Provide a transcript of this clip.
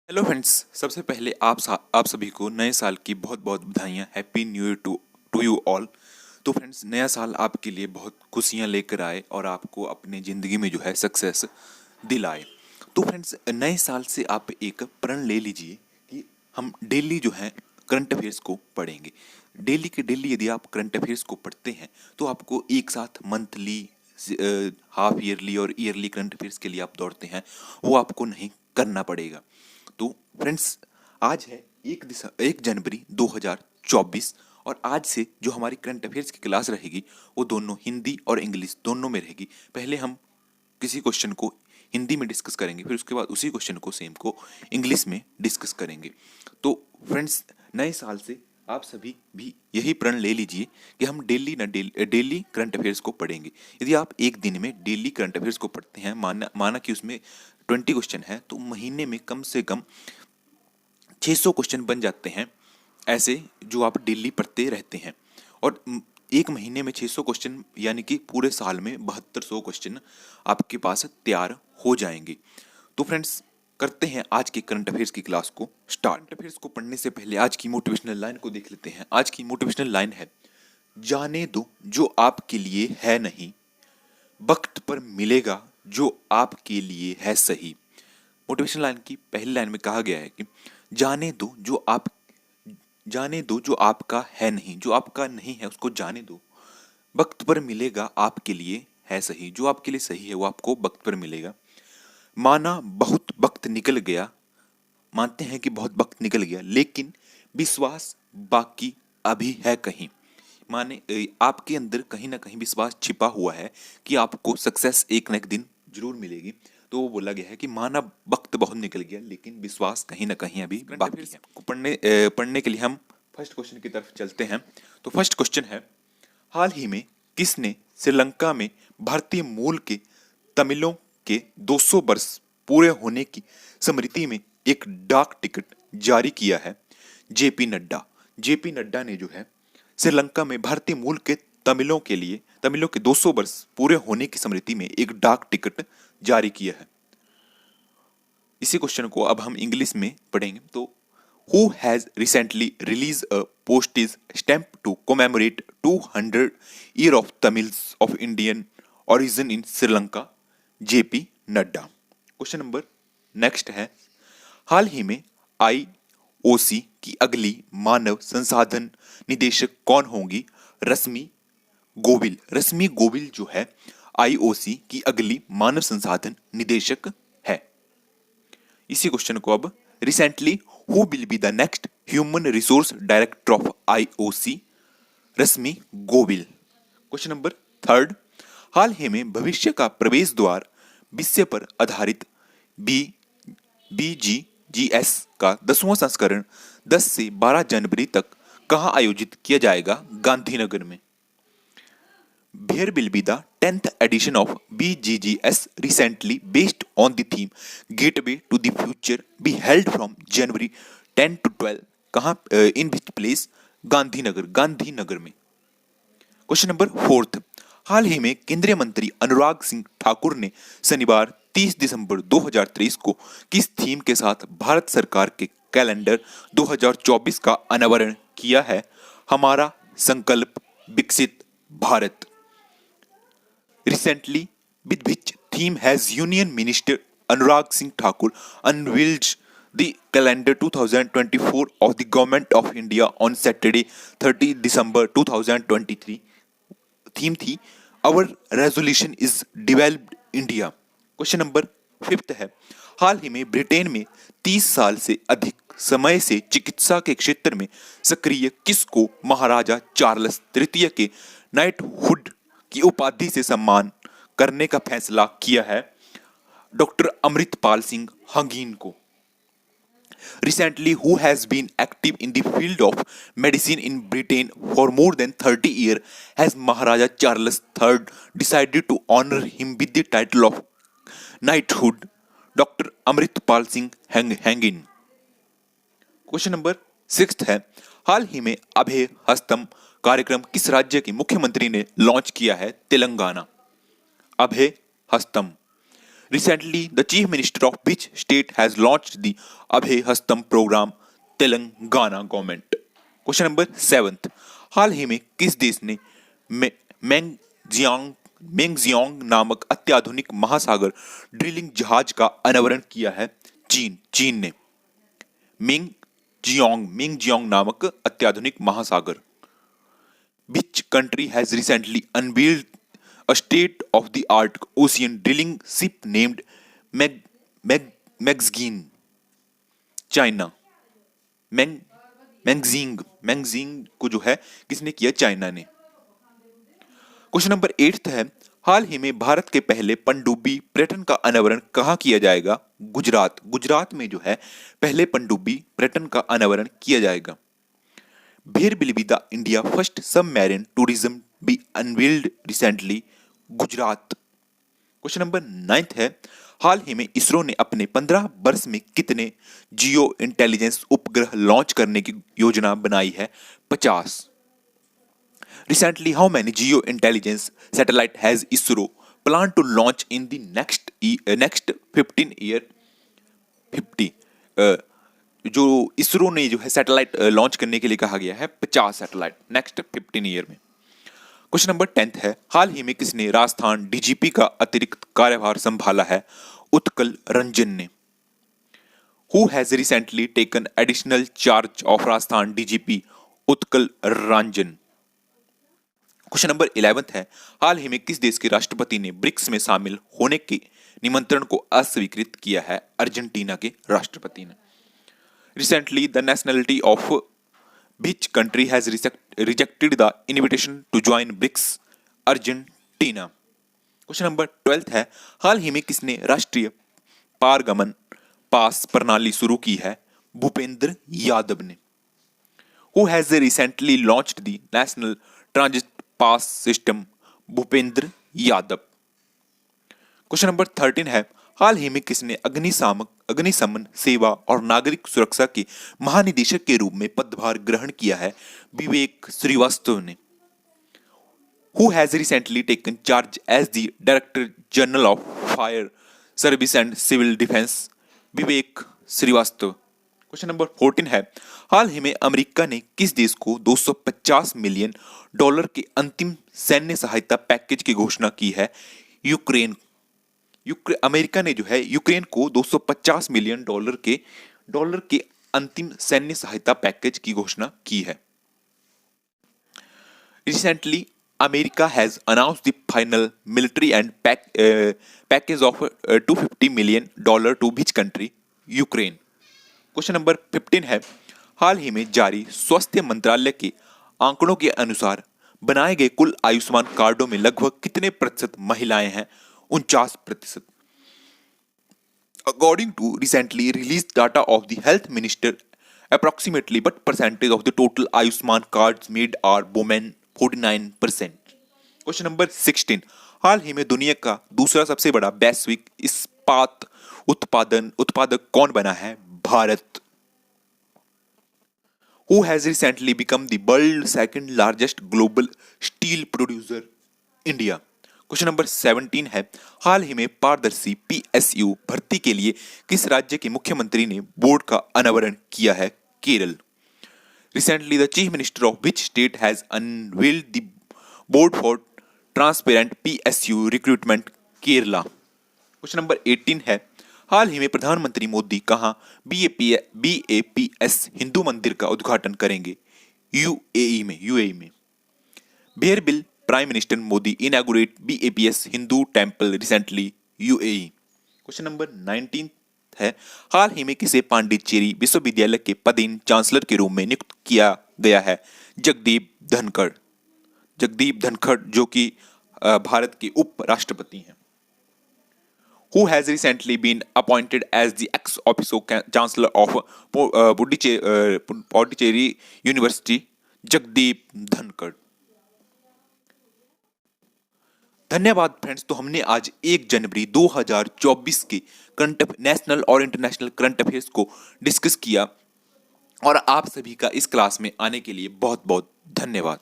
Hello friends, सबसे पहले आप सभी को नए साल की बहुत बहुत बधाइयाँ। Happy new year to you all. तो फ्रेंड्स, नया साल आपके लिए बहुत खुशियाँ लेकर आए और आपको अपने ज़िंदगी में जो है सक्सेस दिलाए। तो फ्रेंड्स, नए साल से आप एक प्रण ले लीजिए कि हम डेली जो है करंट अफेयर्स को पढ़ेंगे। डेली के डेली यदि आप करंट अफेयर्स को पढ़ते हैं तो आपको एक साथ मंथली, हाफ ईयरली और ईयरली करंट अफेयर्स के लिए आप दौड़ते हैं, वो आपको नहीं करना पड़ेगा। तो फ्रेंड्स, आज है 1 जनवरी 2024 और आज से जो हमारी करंट अफेयर्स की क्लास रहेगी वो दोनों हिंदी और इंग्लिश दोनों में रहेगी। पहले हम किसी क्वेश्चन को हिंदी में डिस्कस करेंगे, फिर उसके बाद उसी क्वेश्चन को सेम को इंग्लिश में डिस्कस करेंगे। तो फ्रेंड्स, नए साल से आप सभी भी यही प्रण ले लीजिए कि हम डेली करंट अफेयर्स को पढ़ेंगे। यदि आप एक दिन में डेली करंट अफेयर्स को पढ़ते हैं, माना कि उसमें 20 क्वेश्चन है, तो महीने में कम से कम 600 क्वेश्चन बन जाते हैं ऐसे, जो आप डेली पढ़ते रहते हैं। और एक महीने में 600 क्वेश्चन यानी कि पूरे साल में 7200 क्वेश्चन आपके पास तैयार हो जाएंगे। तो फ्रेंड्स, करते हैं आज के करंट अफेयर्स की क्लास को स्टार्ट। करंट अफेयर्स को पढ़ने से पहले आज की मोटिवेशनल लाइन को देख लेते हैं। आज की मोटिवेशनल लाइन है, जाने दो जो आपके लिए है नहीं, वक्त पर मिलेगा जो आपके लिए है सही। मोटिवेशन लाइन की पहली लाइन में कहा गया है कि जाने दो जो आपका है नहीं, जो आपका नहीं है उसको जाने दो, वक्त पर मिलेगा आपके लिए है सही। जो आपके लिए सही है वो आपको वक्त पर मिलेगा। माना बहुत वक्त निकल गया, मानते हैं कि बहुत वक्त निकल गया, लेकिन विश्वास बाकी अभी है कहीं। माने आपके अंदर कहीं ना कहीं विश्वास छिपा हुआ है कि आपको सक्सेस एक न एक दिन जरूर मिलेगी। तो वो बोला गया है कि माना वक्त बहुत निकल गया लेकिन विश्वास कहीं ना कहीं अभी बाकी है। को पढ़ने के लिए हम फर्स्ट क्वेश्चन की तरफ चलते हैं। तो फर्स्ट क्वेश्चन है, हाल ही में किसने श्रीलंका में भारतीय मूल के तमिलों के 200 वर्ष पूरे होने की स्मृति में एक डाक टिकट जारी किया है? जेपी नड्डा। जेपी नड्डा ने जो है श्रीलंका में भारतीय मूल के तमिलों के 200 वर्ष पूरे होने की स्मृति में एक डाक टिकट जारी किया है। इसी क्वेश्चन को अब हम इंग्लिश में पढ़ेंगे। तो who has recently release a postage stamp to commemorate 200 year of Tamils of Indian origin in Sri Lanka? JP Nadda. Question number next है, हाल ही में आईओसी की अगली मानव संसाधन निदेशक कौन होंगी? रश्मि गोविल। रश्मि गोविल जो है आईओसी की अगली मानव संसाधन निदेशक है। इसी क्वेश्चन को अब, recently who will be the next human resource director of IOC? Rashmi Govil. Question number third, हाल ही में भविष्य का प्रवेश द्वार विषय पर आधारित BGGS का 10वां संस्करण 10 से 12 जनवरी तक कहां आयोजित किया जाएगा? गांधीनगर में। There will be the 10th edition of BGGS recently based on the theme Gateway to the Future be held from January 10 to 12. कहाँ? In which place? गांधीनगर में। क्वेश्चन नंबर फोर्थ, हाल ही में केंद्रीय मंत्री अनुराग सिंह ठाकुर ने शनिवार 30 दिसंबर 2023 को किस थीम के साथ भारत सरकार के कैलेंडर 2024 का अनावरण किया है? हमारा संकल्प विकसित Bharat. Recently, with which theme has Union Minister Anurag Singh Thakur unveiled the calendar 2024 of the Government of India on Saturday 30 December 2023? Theme थी Our Resolution is Developed India. Question number fifth है, हाल ही में ब्रिटेन में 30 साल से अधिक समय से चिकित्सा के क्षेत्र में सक्रिय किसको महाराजा चार्ल्स तृतीय के नाइटहुड की उपाधि से सम्मान करने का फैसला किया है? डॉक्टर अमृतपाल सिंह हंगीन को। Recently, who has been active in the field of medicine in Britain for more than 30 years, has Maharaja Charles III decided to honor him with the title of knighthood? Doctor Amritpal Singh Hangin. Question number sixth है, हाल ही में अभय हस्तम कार्यक्रम किस राज्य के मुख्यमंत्री ने लॉन्च किया है? तेलंगाना। अभय हस्तम। Recently, the Chief Minister of which state has launched the Abhay Hastam program? Telangana government. Question number 7, हाल ही में किस देश ने मेंगजियांग मेंगजियांग नामक अत्याधुनिक महासागर ड्रिलिंग जहाज का अनावरण किया है? चीन ने मेंगजियांग नामक अत्याधुनिक महासागर। Which country has recently unveiled a state-of-the-art ocean drilling ship named Magzine? China. मैंगजिंग को जो है किसने किया? चाइना ने। क्वेश्चन नंबर 8 है, हाल ही में भारत के पहले पनडुब्बी पर्यटन का अनावरण कहाँ किया जाएगा? गुजरात में जो है पहले पनडुब्बी पर्यटन का अनावरण किया जाएगा। Where will be the India first submarine tourism be unveiled recently? Gujarat. Question number 9 है, हाल ही में इसरो ने अपने 15 वर्ष में कितने जियो इंटेलिजेंस उपग्रह लॉन्च करने की योजना बनाई है? 50। Recently, how many geo intelligence satellite has ISRO planned to launch in the next 15 year? 50। जो इसरो ने जो है सैटेलाइट लॉन्च करने के लिए कहा गया है 50 सैटेलाइट नेक्स्ट 15 ईयर में। क्वेश्चन नंबर 10 है, हाल ही में किसने राजस्थान डीजीपी का अतिरिक्त कार्यभार संभाला है? उत्कल रंजन ने। Who has recently taken additional charge of Rajasthan DGP? Utkal Ranjan. Question number 11 है, हाल ही में किस देश के राष्ट्रपति ने ब्रिक्स में शामिल होने के निमंत्रण को अस्वीकृत किया है? अर्जेंटीना के राष्ट्रपति ने। Recently, the nationality of which country has rejected the invitation to join BRICS? Argentina. Question number 12 है, हाल ही में किसने राष्ट्रीय पारगमन पास प्रणाली शुरू की है? भूपेंद्र यादव ने। Who has recently launched the national transit pass system? Bhupendra Yadav. Question number 13 है, हाल ही में किसने अग्निशमन सेवा और नागरिक सुरक्षा के महानिदेशक के रूप में पदभार ग्रहण किया है? विवेक श्रीवास्तव ने। Who has recently taken charge as the Director General of Fire Service and Civil Defense? Vivek Srivastava. Question number 14 है, हाल ही में अमेरिका ने किस देश को $250 मिलियन के अंतिम सैन्य सहायता पैकेज की घोषणा की है? यूक्रेन। अमेरिका ने जो है यूक्रेन को $250 मिलियन के अंतिम सैन्य सहायता पैकेज की घोषणा की है। Recently, America has announced the final military and package of $250 million to which country? Ukraine. Question number 15 है, हाल ही में जारी स्वास्थ्य मंत्रालय के आंकड़ों के अनुसार बनाए गए कुल आयुष्मान कार्डों में लगभग कितने प्रतिशत महिलाएं हैं? 49%। According to recently released data of the health minister, approximately what percentage of the total Ayushman cards made are women? 49%। Question number 16, हाल ही में दुनिया का दूसरा सबसे बड़ा वैश्विक इस्पात उत्पादक कौन बना है? Bharat. Who has recently become the world's second largest global steel producer? India. Question number 17 है, हाल ही में पारदर्शी PSU भर्ती के लिए किस राज्य के मुख्यमंत्री ने बोर्ड का अनावरण किया है? Kerala. Recently, the chief minister of which state has unveiled the board for transparent PSU recruitment? Kerala. Question number 18 है, हाल ही में प्रधानमंत्री मोदी कहां BAPS हिंदू मंदिर का उद्घाटन करेंगे? यूएई में। Where will Prime Minister Modi inaugurate BAPS Hindu Temple recently? UAE। Question number 19 है, हाल ही में किसे पांडिचेरी विश्वविद्यालय के पदेन चांसलर के रूप में नियुक्त किया गया है? जगदीप धनखड़ जो कि भारत के उप राष्ट्रपति हैं। Who has recently been appointed as the ex officio chancellor of Pondicherry University? Jagdeep Dhankhar. धन्यवाद फ्रेंड्स। तो हमने आज 1 जनवरी 2024 के नेशनल और इंटरनेशनल करंट अफेयर्स को डिस्कस किया और आप सभी का इस क्लास में आने के लिए बहुत बहुत धन्यवाद।